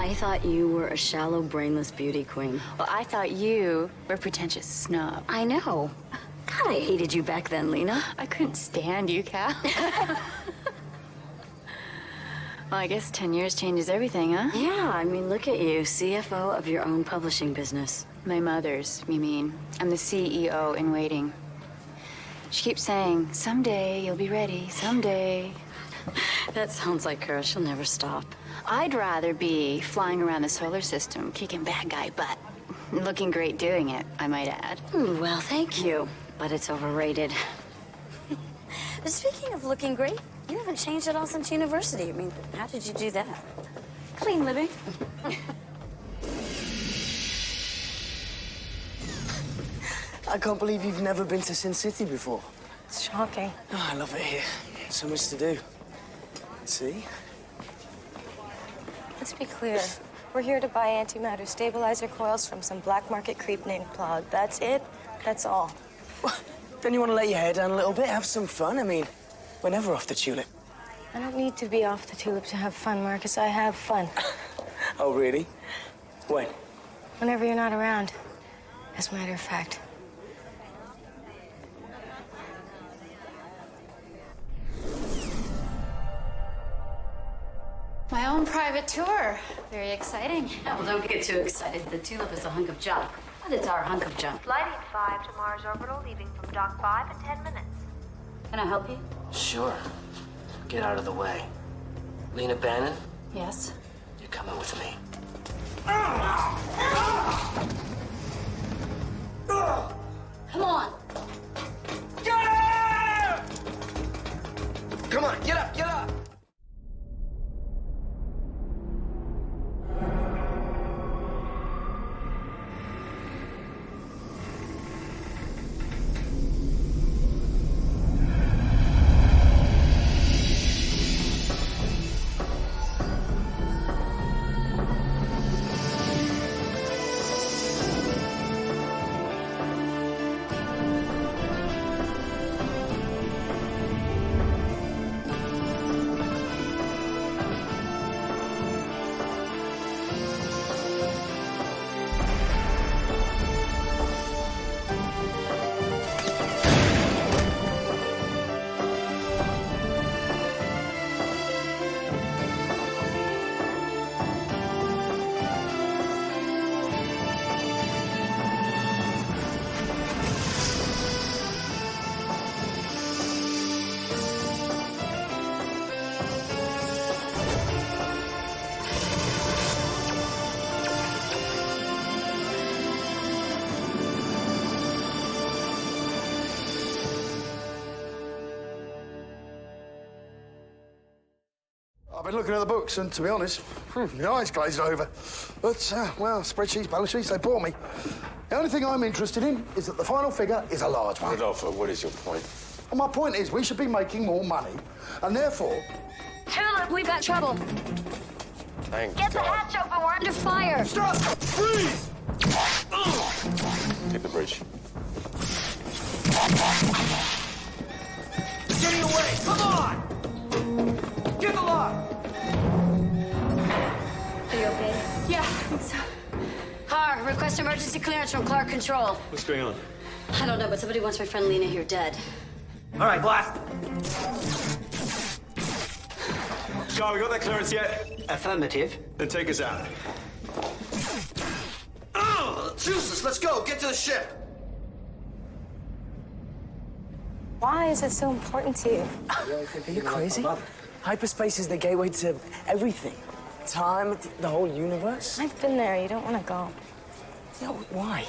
I thought you were a shallow, brainless beauty queen. Well, I thought you were a pretentious snub. I know. God, I hated you back then, Lena. I couldn't stand you, Cal. Well, I guess 10 years changes everything, huh? Yeah, I mean, look at you, CFO of your own publishing business. My mother's, you mean. I'm the CEO in waiting. She keeps saying, someday you'll be ready, someday. That sounds like her. She'll never stop. I'd rather be flying around the solar system, kicking bad guy butt. Looking great doing it, I might add. Well, thank you, but it's overrated. But speaking of looking great, you haven't changed at all since university. I mean, how did you do that? Clean living. I can't believe you've never been to Sin City before. It's shocking. Oh, I love it here. So much to do. See? Let's be clear. We're here to buy antimatter stabilizer coils from some black market creep named Plug. That's it. That's all. Well, then you want to let your hair down a little bit, have some fun? I mean, we're never off the tulip. I don't need to be off the tulip to have fun, Marcus. I have fun. Oh, really? When? Whenever you're not around, as a matter of fact. My own private tour. Very exciting. Yeah, well, don't get too excited. The tulip is a hunk of junk. But it's our hunk of junk. Flight 5 to Mars Orbital, leaving from Dock 5 in 10 minutes. Can I help you? Sure. Get out of the way. Lena Bannon, Yes. you're coming with me. Come on. Come on, get up, get up! I've been looking at the books, and to be honest, my eyes glazed over. But, well, spreadsheets, balance sheets, they bore me. The only thing I'm interested in is that the final figure is a large one. Rodolfo, what is your point? Well, my point is we should be making more money, and therefore... Tulip, we've got trouble. Thank Get the God. hatch open, we're Under fire. Stop! Freeze! Take the bridge. Getting away! Come on! Get the lock! Are you okay? Yeah, I think so. Har, request emergency clearance from Clark Control. What's going on? I don't know, but somebody wants my friend Lena here dead. All right, blast. Charlie, we got that clearance yet? Affirmative. Then take us out. Oh, useless. Let's go. Get to the ship. Why is it so important to you? Are you crazy? Hyperspace is the gateway to everything. Time, the whole universe. I've been there. You don't want to go. Yeah, why?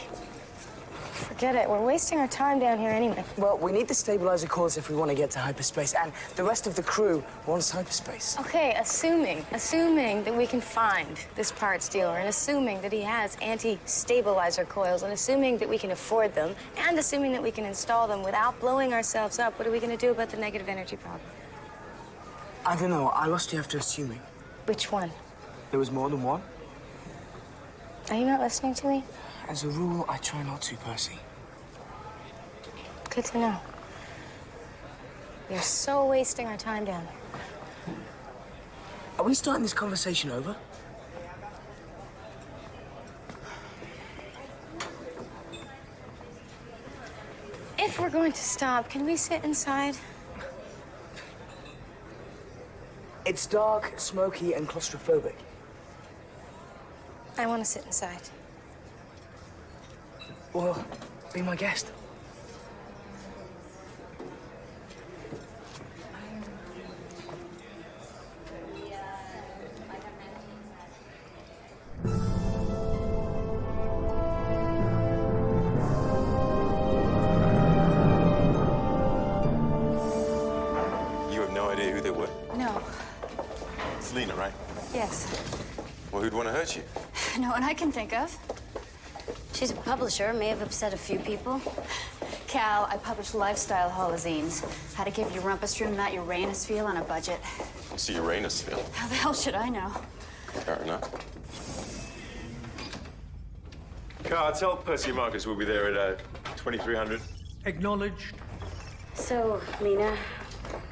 Forget it. We're wasting our time down here anyway. Well, we need the stabilizer cores if we want to get to hyperspace, and the rest of the crew wants hyperspace. Okay, assuming that we can find this parts dealer, and assuming that he has anti-stabilizer coils, and assuming that we can afford them, and assuming that we can install them without blowing ourselves up, what are we going to do about the negative energy problem? I don't know. I lost you after assuming. Which one? There was more than one. Are you not listening to me? As a rule, I try not to, Percy. Good to know. We're so wasting our time down here. Are we starting this conversation over? If we're going to stop, can we sit inside? It's dark, smoky, and claustrophobic. I want to sit inside. Well, be my guest. You have no idea who they were? No. It's Lena, right? Yes. Well, who'd want to hurt you? No one I can think of. She's a publisher, may have upset a few people. Cal, I publish lifestyle holozines. How to give your rumpus room that Uranus feel on a budget. What's the Uranus feel? How the hell should I know? Fair enough. Carl, tell Percy and Marcus we'll be there at 2300. Acknowledged. So, Lena,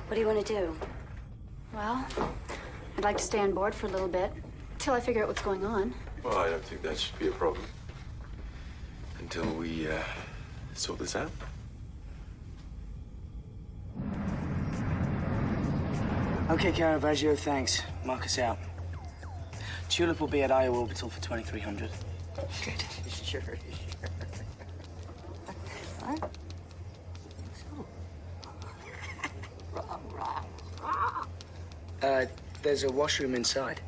what do you want to do? Well, I'd like to stay on board for a little bit, till I figure out what's going on. Well, I don't think that should be a problem. Until we sort this out. Okay, Caravaggio, thanks. Marcus out. Tulip will be at Io Orbital for 2300. Good. Sure. What? There's a washroom inside.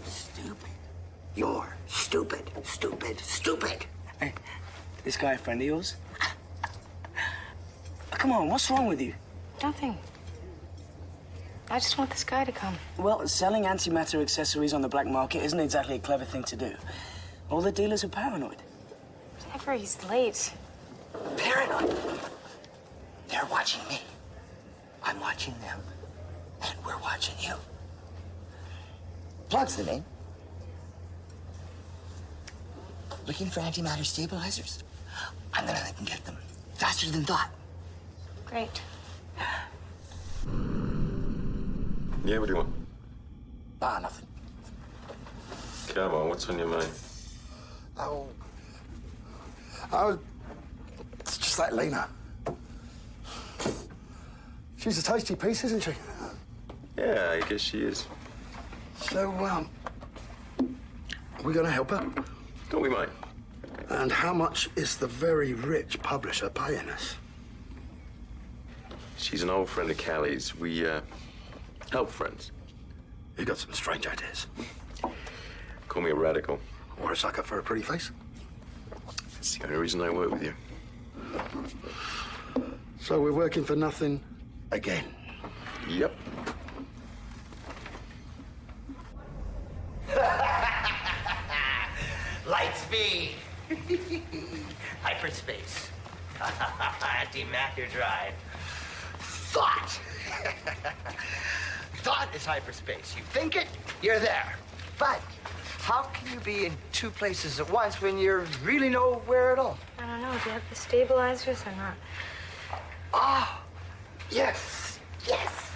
Stupid. You're stupid, stupid, stupid. Hey, this guy a friend of yours? Come on, what's wrong with you? Nothing. I just want this guy to come. Well, selling antimatter accessories on the black market isn't exactly a clever thing to do. All the dealers are paranoid. Whenever he's late. Paranoid. They're watching me. I'm watching them. And we're watching you. Plug's the name. Looking for antimatter stabilizers? I'm gonna let them get them. Faster than thought. Great. Yeah, what do you want? Nothing. Come on, what's on your mind? It's just that Lena. She's a tasty piece, isn't she? Yeah, I guess she is. So, we're gonna help her? Don't we mind? And how much is the very rich publisher paying us? She's an old friend of Callie's. We, help friends. You got some strange ideas. Call me a radical. Or a sucker for a pretty face. That's the only reason I work with you. So we're working for nothing again. Yep. Light speed. Hyperspace. Antimatter drive. Thought. Thought is hyperspace. You think it, you're there. But how can you be in two places at once when you're really nowhere at all? I don't know. Do you have the stabilizers or not? Oh, yes, yes.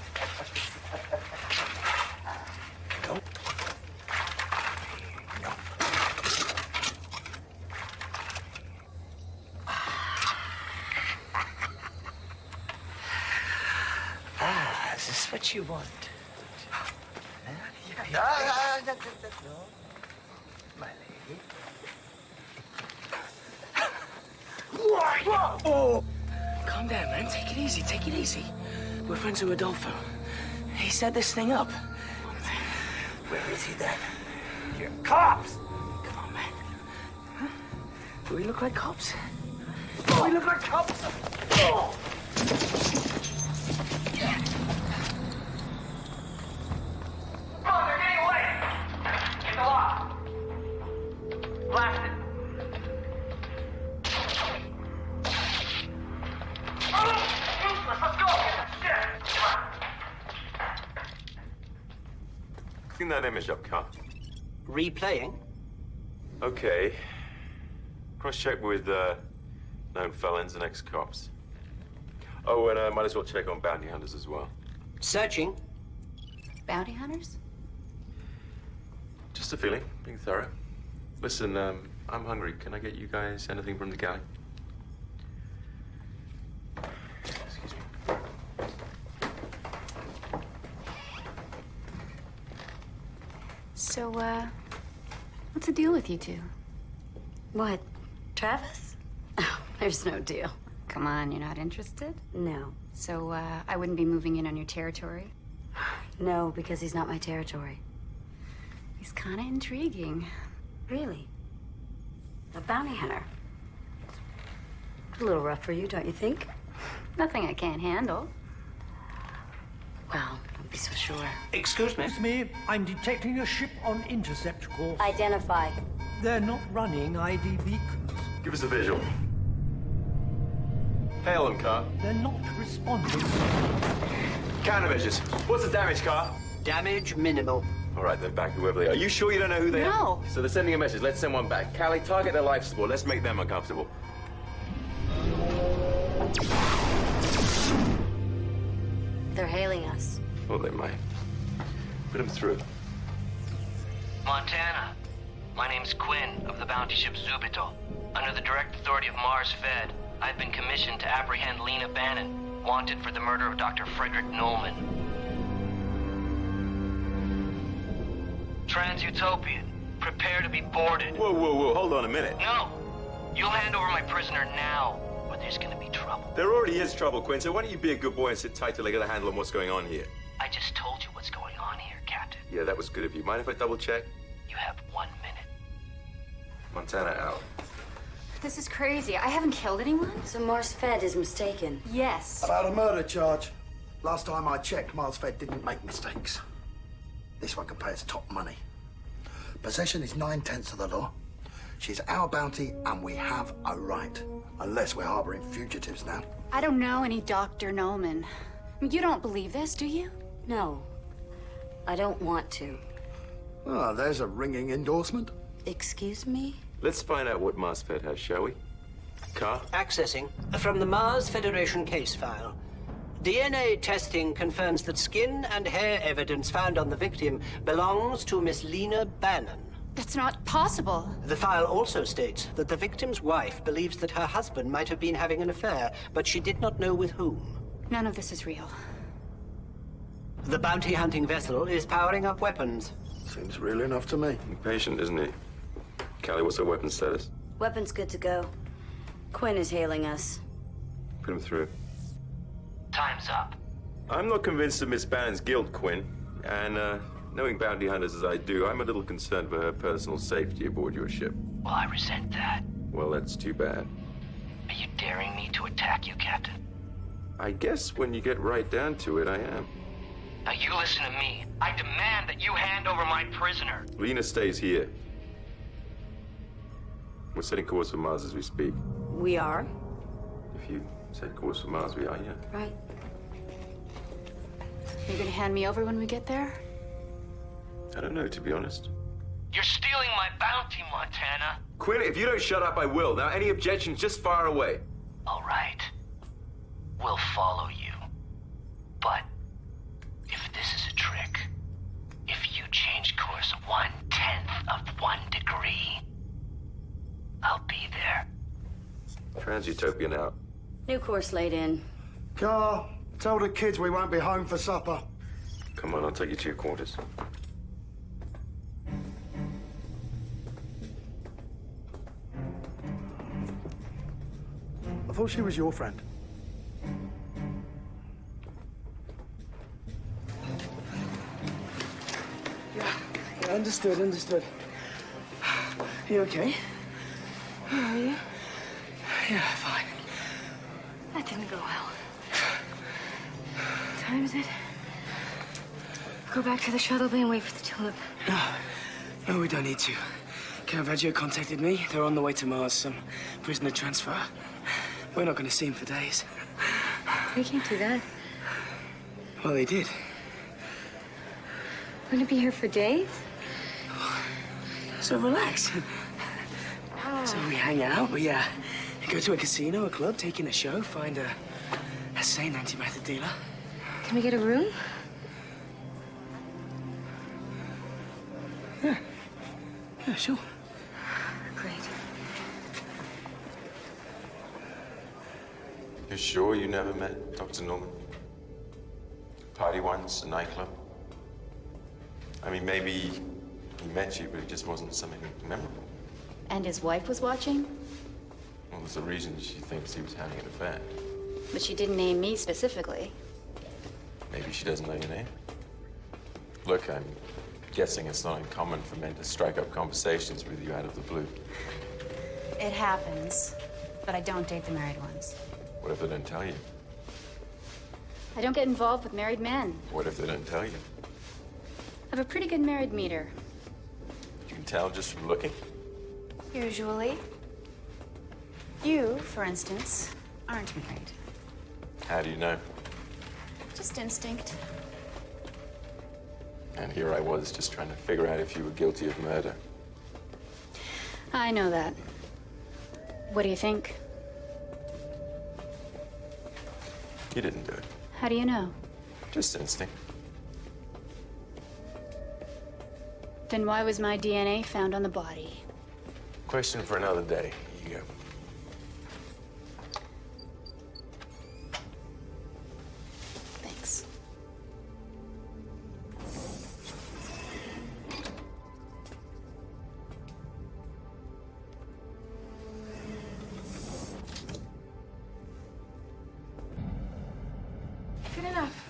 Nope. No. Is this what you want? No, my lady. Oh! Calm down, man. Take it easy. Take it easy. We're friends with Rodolfo. He set this thing up. Where is he then? You're cops! Come on, man. Huh? Do we look like cops? Do we look like cops? Oh! Oh, they're getting away! Get the lock! Blast it! Let's go! Shit! Clean that image up, Carl. Replaying? Okay. Cross-check with known felons and ex-cops. Oh, and might as well check on bounty hunters as well. Searching. Bounty hunters? Just a feeling, being thorough. Listen, I'm hungry. Can I get you guys anything from the galley? Excuse me. So, what's the deal with you two? What? Travis? Oh, there's no deal. Come on, you're not interested? No. So, I wouldn't be moving in on your territory? No, because he's not my territory. He's kind of intriguing. Really? A bounty hunter? A little rough for you, don't you think? Nothing I can't handle. Well, don't be so sure. Excuse me? Excuse me, I'm detecting a ship on intercept course. Identify. They're not running ID beacons. Give us a visual. Hail them, car. They're not responding. Countermeasures. What's the damage, car? Damage minimal. All right, then back whoever they are. Are you sure you don't know who they are? No. So they're sending a message. Let's send one back. Callie, target their life support. Let's make them uncomfortable. They're hailing us. Well, they might. Put them through. Montana. My name's Quinn of the bounty ship Zubito. Under the direct authority of Mars Fed, I've been commissioned to apprehend Lena Bannon, wanted for the murder of Dr. Frederick Nolman. Trans-Utopian, prepare to be boarded. Whoa, whoa, whoa, hold on a minute. No! You'll hand over my prisoner now, or there's gonna be trouble. There already is trouble, Quinn, so why don't you be a good boy and sit tight till I get a handle on what's going on here? I just told you what's going on here, Captain. Yeah, that was good of you. Mind if I double check? You have 1 minute. Montana out. This is crazy. I haven't killed anyone. So Mars Fed is mistaken. Yes. About a murder charge. Last time I checked, Mars Fed didn't make mistakes. This one can pay us top money. Possession is 9/10 of the law. She's our bounty, and we have a right. Unless we're harboring fugitives now. I don't know any Dr. Nolman. You don't believe this, do you? No. I don't want to. Ah, there's a ringing endorsement. Excuse me? Let's find out what Mars Fed has, shall we? Car? Accessing from the Mars Federation case file. DNA testing confirms that skin and hair evidence found on the victim belongs to Miss Lena Bannon. That's not possible. The file also states that the victim's wife believes that her husband might have been having an affair, but she did not know with whom. None of this is real. The bounty hunting vessel is powering up weapons. Seems real enough to me. Impatient, isn't he? Callie, what's her weapon status? Weapon's good to go. Quinn is hailing us. Put him through. Time's up. I'm not convinced of Miss Bannon's guilt, Quinn. And, knowing bounty hunters as I do, I'm a little concerned for her personal safety aboard your ship. Well, I resent that. Well, that's too bad. Are you daring me to attack you, Captain? I guess when you get right down to it, I am. Now you listen to me. I demand that you hand over my prisoner. Lena stays here. We're setting course for Mars as we speak. We are? If you set course for Mars, we are, yeah. Right. You're gonna hand me over when we get there? I don't know, to be honest. You're stealing my bounty, Montana. Quinn, if you don't shut up, I will. Now, any objections, just fire away. All right. We'll follow you. But if this is a trick, if you change course 1/10 of 1 degree, I'll be there. Trans-Utopian out. New course laid in. Car, tell the kids we won't be home for supper. Come on, I'll take you to your quarters. I thought she was your friend. Yeah, understood. You okay? How are you? Yeah, fine. That didn't go well. What time is it? Go back to the shuttle bay and wait for the tulip. No, we don't need to. Caravaggio contacted me. They're on the way to Mars, some prisoner transfer. We're not going to see him for days. They can't do that. Well, they did. We're gonna be here for days? So relax. So we hang out, we go to a casino, a club, take in a show, find a sane antimatter dealer. Can we get a room? Yeah, sure. Great. You're sure you never met Dr. Norman? Party once, a nightclub? I mean, maybe he met you, but it just wasn't something memorable. And his wife was watching? Well, there's a reason she thinks he was having an affair. But she didn't name me specifically. Maybe she doesn't know your name. Look, I'm guessing it's not uncommon for men to strike up conversations with you out of the blue. It happens, but I don't date the married ones. What if they don't tell you? I don't get involved with married men. What if they don't tell you? I have a pretty good married meter. You can tell just from looking. Usually. You, for instance, aren't married. How do you know? Just instinct. And here I was just trying to figure out if you were guilty of murder. I know that. What do you think? You didn't do it. How do you know? Just instinct. Then why was my DNA found on the body? Question for another day. Here you go. Thanks. Good enough.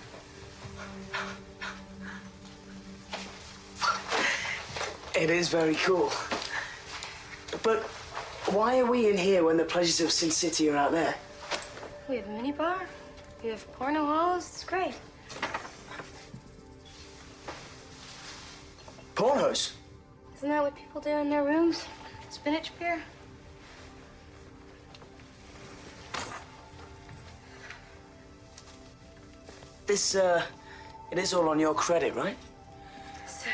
It is very cool. But why are we in here when the pleasures of Sin City are out there? We have a mini bar. We have porno halls. It's great. Pornos? Isn't that what people do in their rooms? Spinach beer? This, it is all on your credit, right? Sadly.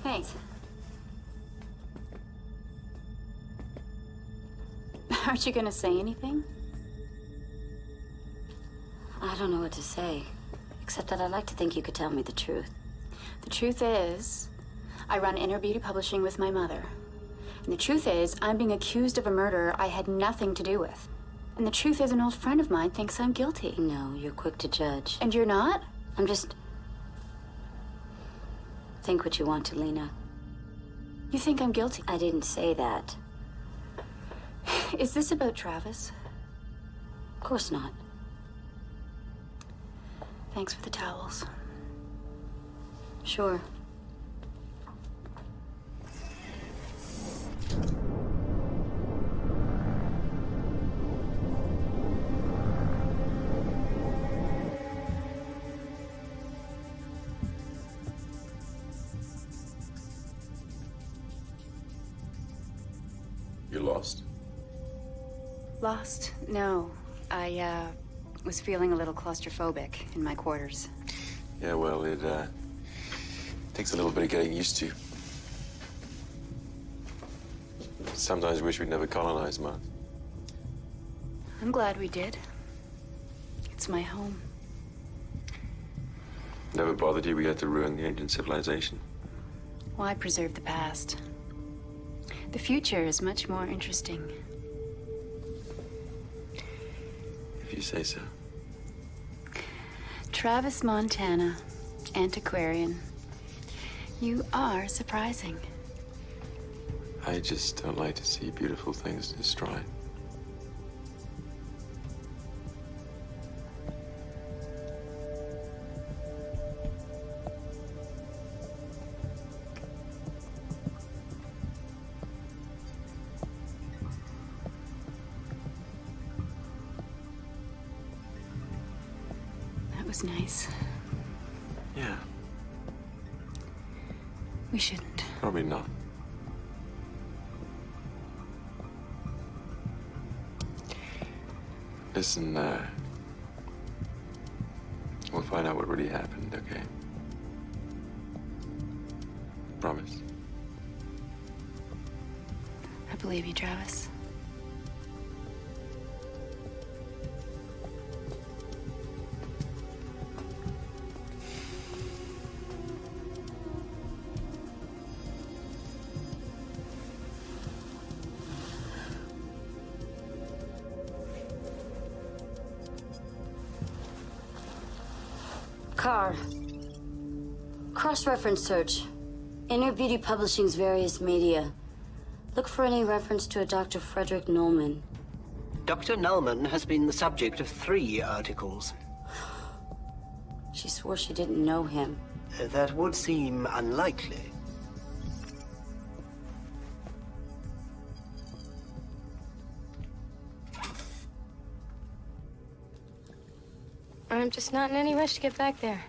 Thanks. Aren't you gonna say anything? I don't know what to say, except that I'd like to think you could tell me the truth. The truth is, I run Inner Beauty Publishing with my mother. And the truth is, I'm being accused of a murder I had nothing to do with. And the truth is, an old friend of mine thinks I'm guilty. No, you're quick to judge. And you're not? I'm just... Think what you want to, Lena. You think I'm guilty? I didn't say that. Is this about Travis? Of course not. Thanks for the towels. Sure. You lost? Lost? No. I, was feeling a little claustrophobic in my quarters. Yeah, well, it, takes a little bit of getting used to. Sometimes wish we'd never colonized Mars. I'm glad we did. It's my home. Never bothered you we had to ruin the ancient civilization? Why preserve the past? The future is much more interesting. If you say so. Travis, Montana, antiquarian. You are surprising. I just don't like to see beautiful things destroyed. That was nice. Yeah. We shouldn't. Probably not. Listen, we'll find out what really happened, okay? Promise. believe you, Travis. Car. Cross-reference search. Inner Beauty Publishing's various media. Look for any reference to a Dr. Frederick Nolman. Dr. Nolman has been the subject of 3 articles. She swore she didn't know him. That would seem unlikely. I'm just not in any rush to get back there.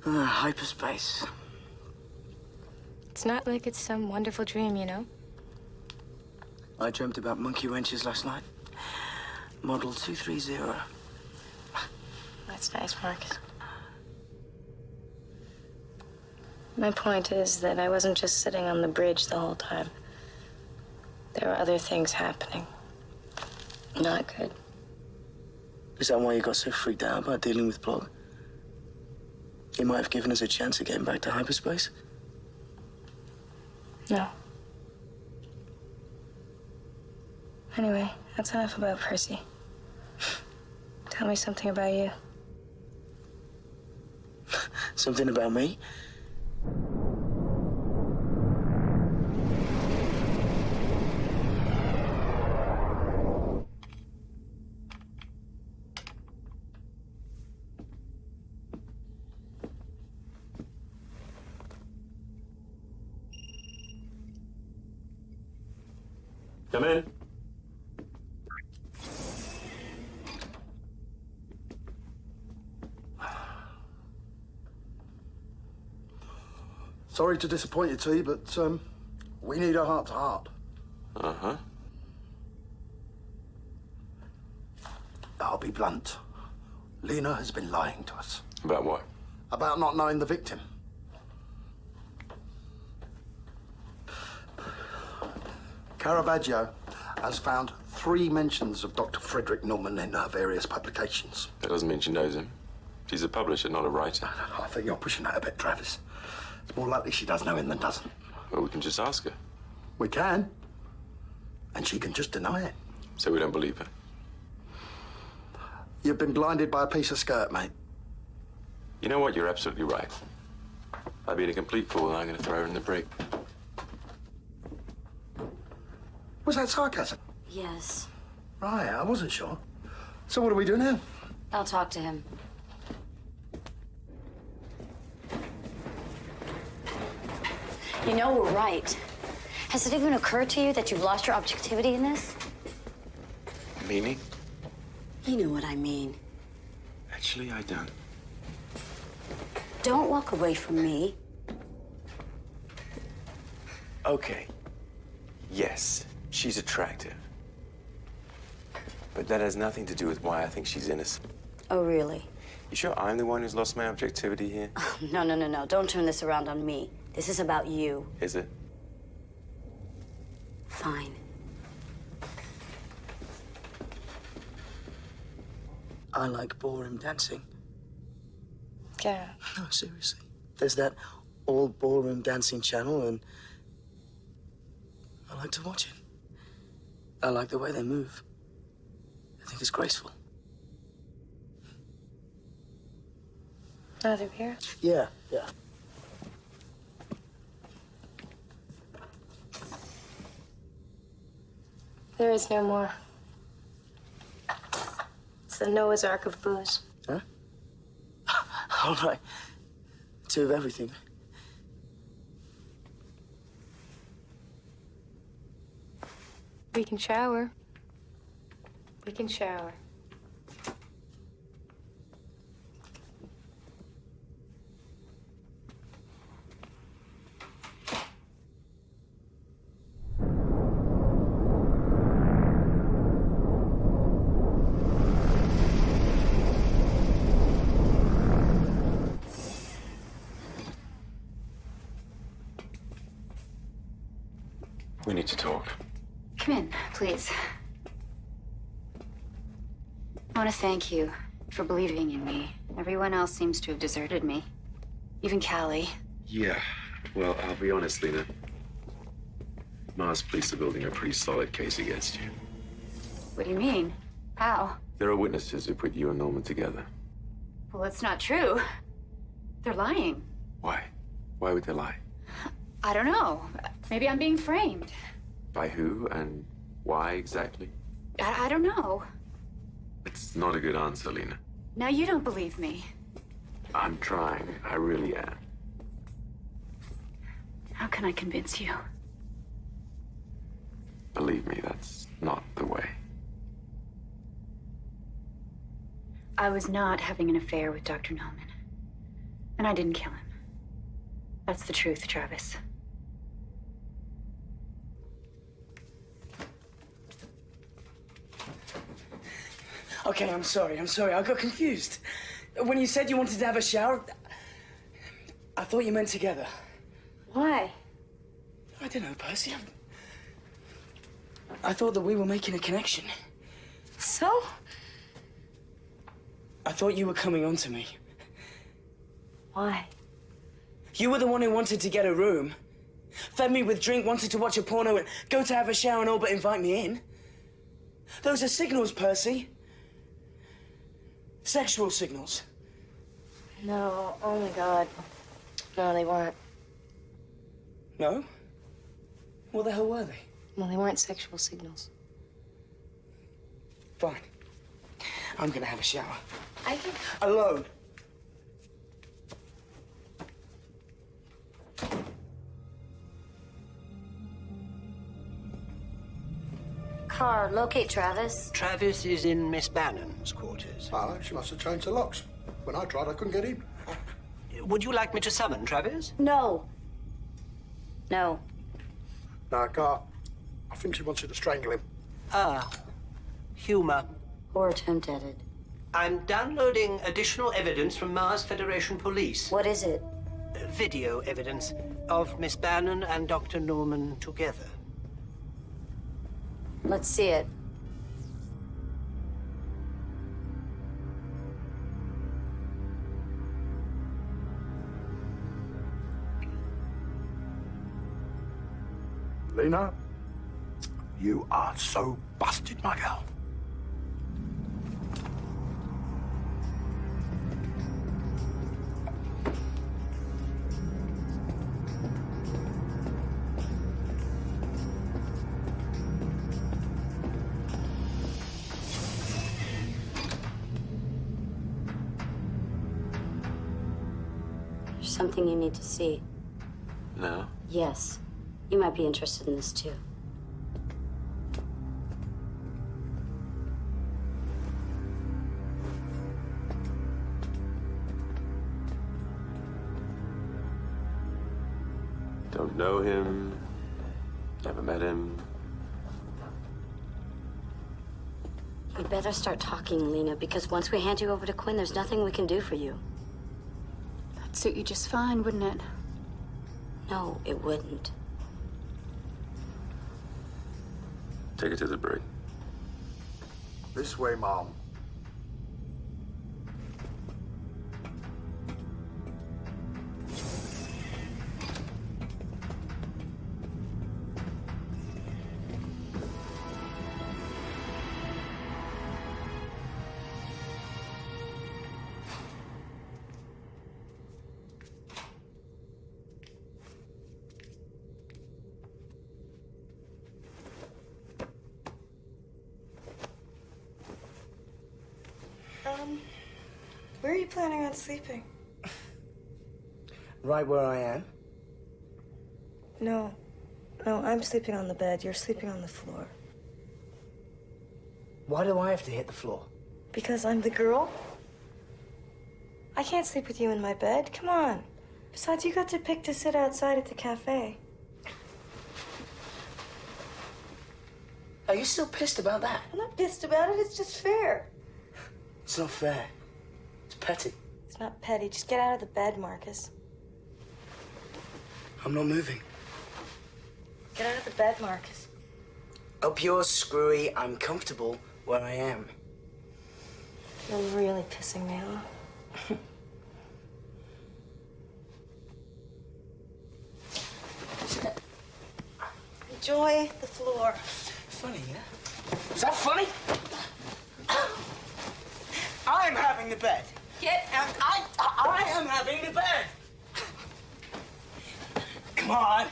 Hyperspace. It's not like it's some wonderful dream, you know? I dreamt about monkey wrenches last night. Model 230. That's nice, Marcus. My point is that I wasn't just sitting on the bridge the whole time. There were other things happening. Not good. Is that why you got so freaked out about dealing with Plog? He might have given us a chance of getting back to hyperspace? No. Anyway, that's enough about Percy. Tell me something about you. Something about me? Come in. Sorry to disappoint you, T, but we need a heart-to-heart. Uh-huh. I'll be blunt. Lena has been lying to us. About what? About not knowing the victim. Caravaggio has found 3 mentions of Dr. Frederick Nolman in her various publications. That doesn't mean she knows him. She's a publisher, not a writer. I think you're pushing that a bit, Travis. It's more likely she does know him than doesn't. Well, we can just ask her. We can. And she can just deny it. So we don't believe her? You've been blinded by a piece of skirt, mate. You know what? You're absolutely right. I've been a complete fool, and I'm going to throw her in the brig. Was that sarcasm? Yes. Right, I wasn't sure. So what do we do now? I'll talk to him. You know we're right. Has it even occurred to you that you've lost your objectivity in this? Meaning? You know what I mean. Actually, I don't. Don't walk away from me. Okay. Yes, she's attractive. But that has nothing to do with why I think she's innocent. Oh, really? You sure I'm the one who's lost my objectivity here? No. Don't turn this around on me. This is about you. Is it? Fine. I like ballroom dancing. Yeah. No, seriously. There's that all ballroom dancing channel, and I like to watch it. I like the way they move. I think it's graceful. Another beer? Yeah. There is no more. It's the Noah's Ark of booze. Huh? All right. 2 of everything. We can shower. We can shower. We need to talk. Come in, please. I want to thank you for believing in me. Everyone else seems to have deserted me. Even Callie. Yeah. Well, I'll be honest, Lena. Mars police are building a pretty solid case against you. What do you mean? How? There are witnesses who put you and Norman together. Well, that's not true. They're lying. Why? Why would they lie? I don't know. Maybe I'm being framed. By who and why exactly? I don't know. It's not a good answer, Lena. Now you don't believe me. I'm trying. I really am. How can I convince you? Believe me, that's not the way. I was not having an affair with Dr. Norman. And I didn't kill him. That's the truth, Travis. Okay, I'm sorry. I got confused. When you said you wanted to have a shower, I thought you meant together. Why? I don't know, Percy. I thought that we were making a connection. So? I thought you were coming on to me. Why? You were the one who wanted to get a room, fed me with drink, wanted to watch a porno, and go to have a shower and all but invite me in. Those are signals, Percy. Sexual signals. No, oh my God. No, they weren't. No? What the hell were they? No, they weren't sexual signals. Fine. I'm gonna have a shower. I can... Alone. Car, locate Travis. Travis is in Miss Bannon's quarters. Oh, she must have changed the locks. When I tried, I couldn't get in. Would you like me to summon Travis? No. No. No, I can't. I think she wants you to strangle him. Ah, humor. Or attempt at it. I'm downloading additional evidence from Mars Federation Police. What is it? Video evidence of Miss Bannon and Dr. Norman together. Let's see it. Lena, you are so busted, my girl. There's something you need to see. No? Yes. You might be interested in this, too. Don't know him. Never met him. You'd better start talking, Lena, because once we hand you over to Quinn, there's nothing we can do for you. That'd suit you just fine, wouldn't it? No, it wouldn't. Take it to the brig. This way, Mom. Where are you planning on sleeping? Right where I am. No, I'm sleeping on the bed. You're sleeping on the floor. Why do I have to hit the floor? Because I'm the girl? I can't sleep with you in my bed. Come on. Besides, you got to pick to sit outside at the cafe. Are you still pissed about that? I'm not pissed about it. It's just fair. It's not fair. It's petty. It's not petty. Just get out of the bed, Marcus. I'm not moving. Get out of the bed, Marcus. Up yours, Screwy. I'm comfortable where I am. You're really pissing me off. Enjoy the floor. Funny, yeah? Is that funny? I'm having the bed. Get out. I am having the bed. Come on.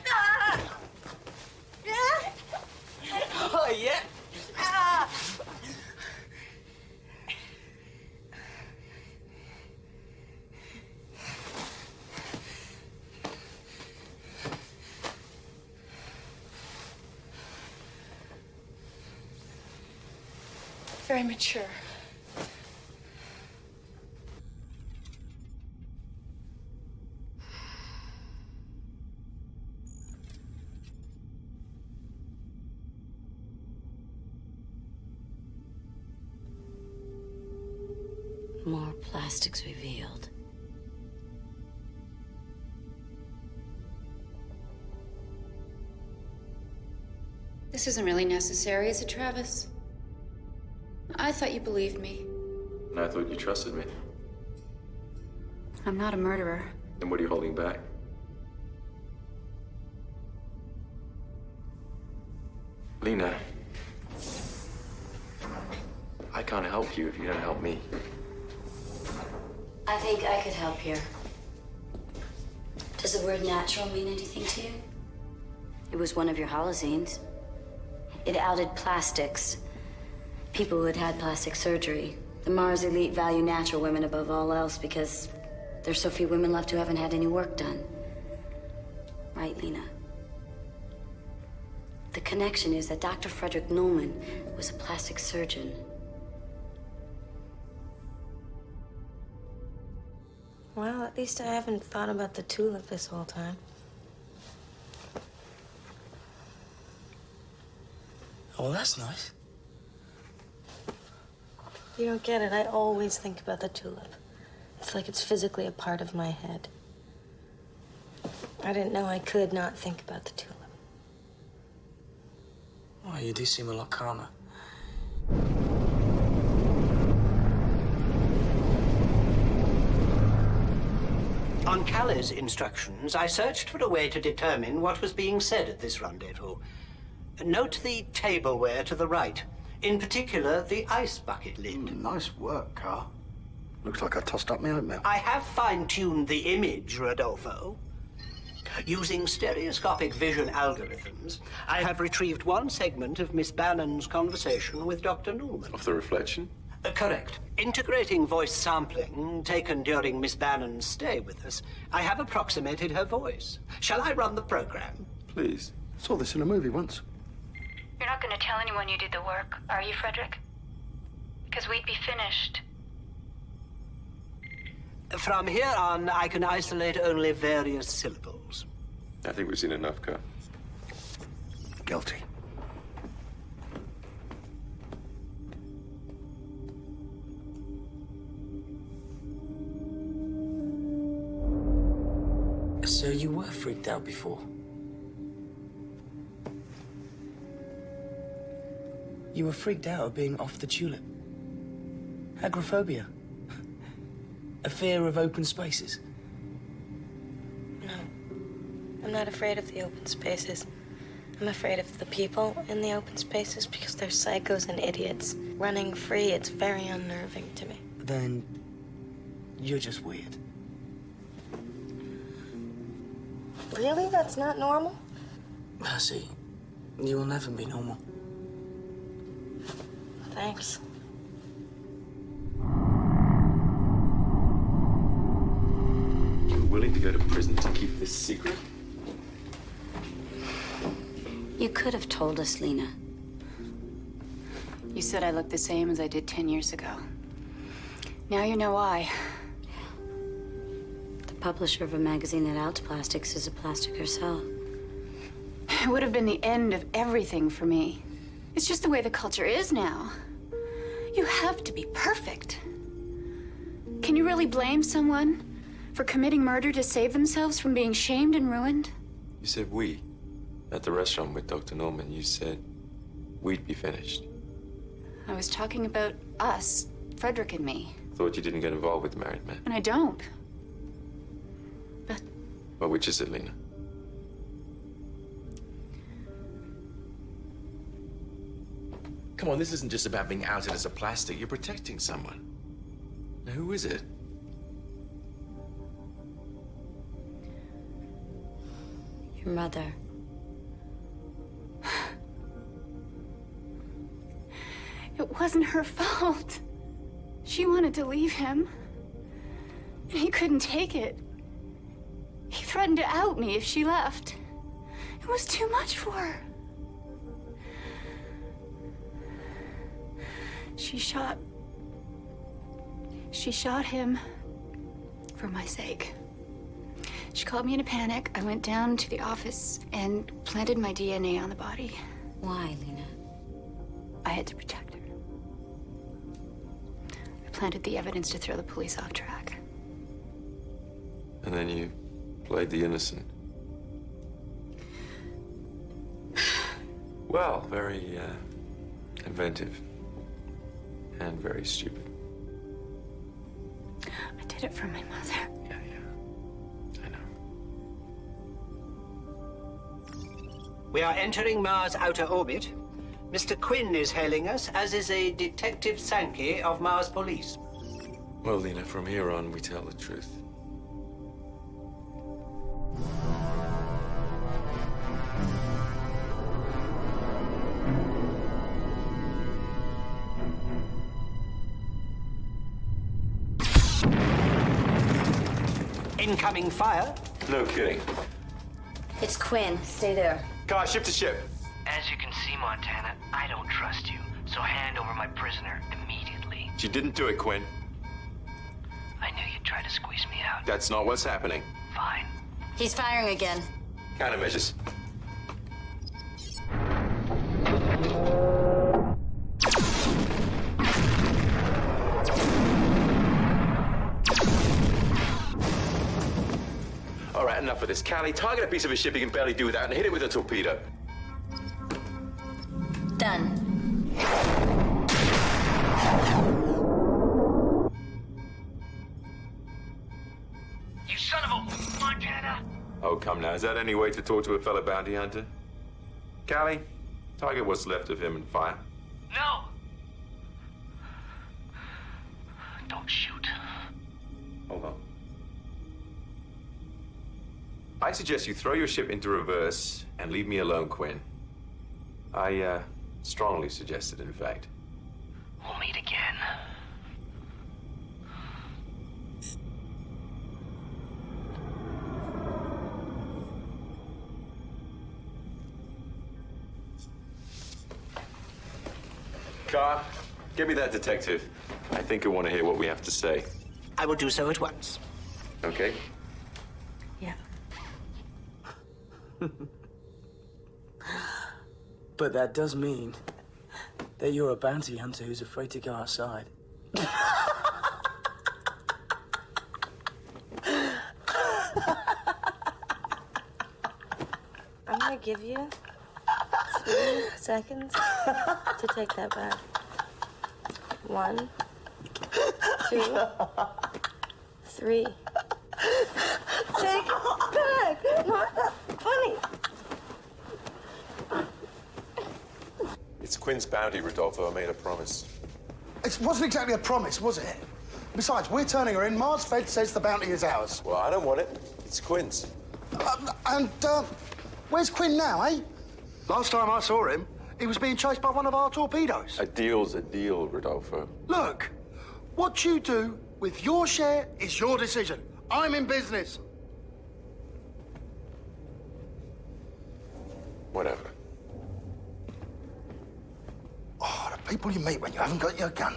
Oh, yeah. Very mature. More plastics revealed. This isn't really necessary, is it, Travis? I thought you believed me. And I thought you trusted me. I'm not a murderer. Then what are you holding back? Lena, I can't help you if you don't help me. I think I could help here. Does the word natural mean anything to you? It was one of your holozines. It outed plastics. People who had had plastic surgery. The Mars elite value natural women above all else because there's so few women left who haven't had any work done. Right, Lena? The connection is that Dr. Frederick Nolman was a plastic surgeon. Well, at least I haven't thought about the tulip this whole time. Oh, well, that's nice. You don't get it. I always think about the tulip. It's like it's physically a part of my head. I didn't know I could not think about the tulip. Oh, you do seem a lot calmer. On Callie's instructions, I searched for a way to determine what was being said at this rendezvous. Note the tableware to the right. In particular, the ice bucket lid. Nice work, Carl. Looks like I tossed up my oatmeal. I have fine-tuned the image, Rodolfo. Using stereoscopic vision algorithms, I have retrieved one segment of Miss Bannon's conversation with Dr. Newman. Of the reflection? Correct. Integrating voice sampling taken during Miss Bannon's stay with us, I have approximated her voice. Shall I run the program? Please. Saw this in a movie once. You're not going to tell anyone you did the work, are you, Frederick? Because we'd be finished. From here on, I can isolate only various syllables. I think we've seen enough, Carl. Guilty. So you were freaked out before? You were freaked out of being off the tulip? Agoraphobia? A fear of open spaces? No. I'm not afraid of the open spaces. I'm afraid of the people in the open spaces because they're psychos and idiots. Running free, it's very unnerving to me. Then you're just weird. Really? That's not normal? Percy, you will never be normal. Thanks. You were willing to go to prison to keep this secret? You could have told us, Lena. You said I looked the same as I did 10 years ago. Now you know why. The publisher of a magazine that outs plastics is a plastic herself. It would have been the end of everything for me. It's just the way the culture is now. You have to be perfect. Can you really blame someone for committing murder to save themselves from being shamed and ruined? You said we. At the restaurant with Dr. Norman, you said we'd be finished. I was talking about us, Frederick and me. Thought you didn't get involved with married men. And I don't. Well, which is it, Lena? Come on, this isn't just about being outed as a plastic. You're protecting someone. Now, who is it? Your mother. It wasn't her fault. She wanted to leave him, and he couldn't take it. He threatened to out me if she left. It was too much for her. She shot him for my sake. She called me in a panic. I went down to the office and planted my DNA on the body. Why, Lena? I had to protect her. I planted the evidence to throw the police off track. And then you played the innocent. Well, very inventive. And very stupid. I did it for my mother. Yeah. I know. We are entering Mars' outer orbit. Mr. Quinn is hailing us, as is a Detective Sankey of Mars Police. Well, Lena, from here on, we tell the truth. Incoming fire. No kidding. It's Quinn. Stay there. Car, ship to ship. As you can see, Montana, I don't trust you, so hand over my prisoner immediately. She didn't do it, Quinn. I knew you'd try to squeeze me out. That's not what's happening. Fine. He's firing again. Countermeasures. All right, enough of this. Callie, target a piece of a ship you can barely do without and hit it with a torpedo. Done. You son of a Montana! Oh, come now. Is that any way to talk to a fellow bounty hunter? Callie, target what's left of him and fire. No! Don't shoot. Hold on. I suggest you throw your ship into reverse and leave me alone, Quinn. I strongly suggest it, in fact. We'll meet again. Car, give me that detective. I think I want to hear what we have to say. I will do so at once. Okay? Yeah. But that does mean that you're a bounty hunter who's afraid to go outside. I'm gonna give you 2 seconds to take that back. 1, 2, 3. Take it back! Not that funny! It's Quinn's bounty, Rodolfo. I made a promise. It wasn't exactly a promise, was it? Besides, we're turning her in. Mars Fed says the bounty is ours. Well, I don't want it. It's Quinn's. Where's Quinn now, eh? Last time I saw him, he was being chased by one of our torpedoes. A deal's a deal, Rodolfo. Look, what you do with your share is your decision. I'm in business. Whatever. Oh, the people you meet when you haven't got your gun.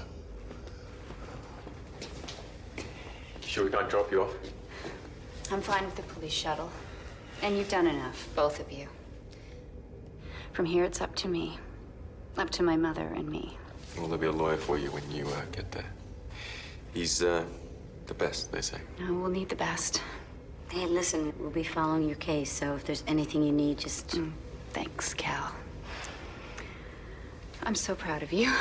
Sure we can't drop you off? I'm fine with the police shuttle. And you've done enough, both of you. From here, it's up to me. Up to my mother and me. Well, there'll be a lawyer for you when you get there. He's the best, they say. No, we'll need the best. Hey, listen, we'll be following your case, so if there's anything you need, just... Thanks, Cal. I'm so proud of you.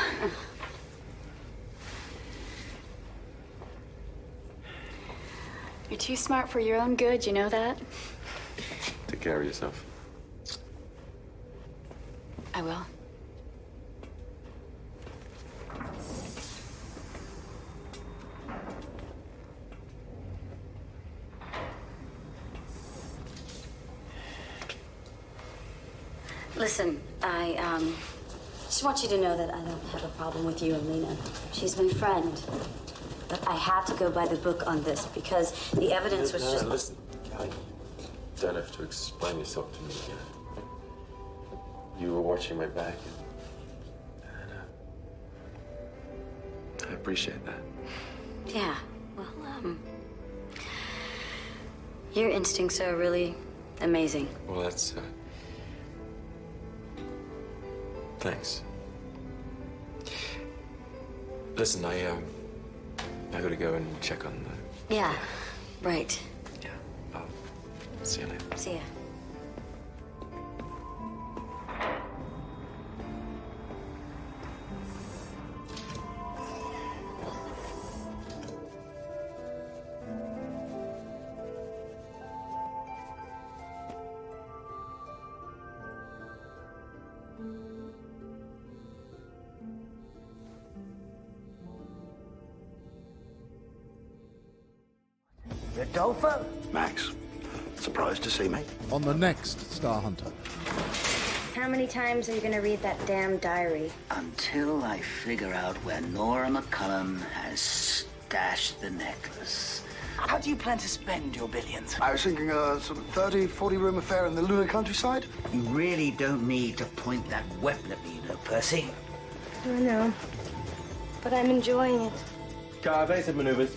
You're too smart for your own good, you know that? Take care of yourself. I will. Listen, I just want you to know that I don't have a problem with you and Lena. She's my friend. But I had to go by the book on this because the evidence was just... Listen, Callie, you don't have to explain yourself to me again. You were watching my back, and I appreciate that. Yeah, well, your instincts are really amazing. Well, that's, thanks. Listen, I gotta go and check on the... Yeah, right. Yeah, I'll see you later. See ya. Rodolfo? Max, surprised to see me? On the next Starhunter. How many times are you gonna read that damn diary? Until I figure out where Nora McCullum has stashed the necklace. How do you plan to spend your billions? I was thinking a sort of 30, 40-room affair in the lunar countryside. You really don't need to point that weapon at me, you know, Percy. I know, but I'm enjoying it. Car evasive maneuvers.